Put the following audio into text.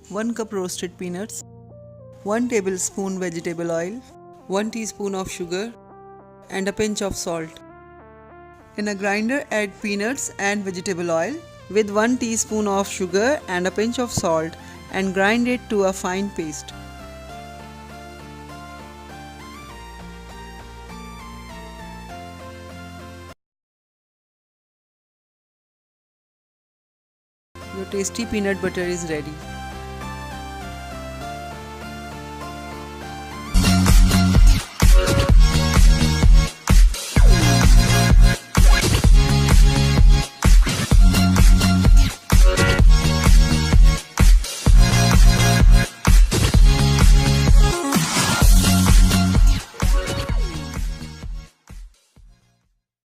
1 cup roasted peanuts, 1 tablespoon vegetable oil, 1 teaspoon of sugar and a pinch of salt. In a grinder, add peanuts and vegetable oil with 1 teaspoon of sugar and a pinch of salt and grind it to a fine paste. Your tasty peanut butter is ready.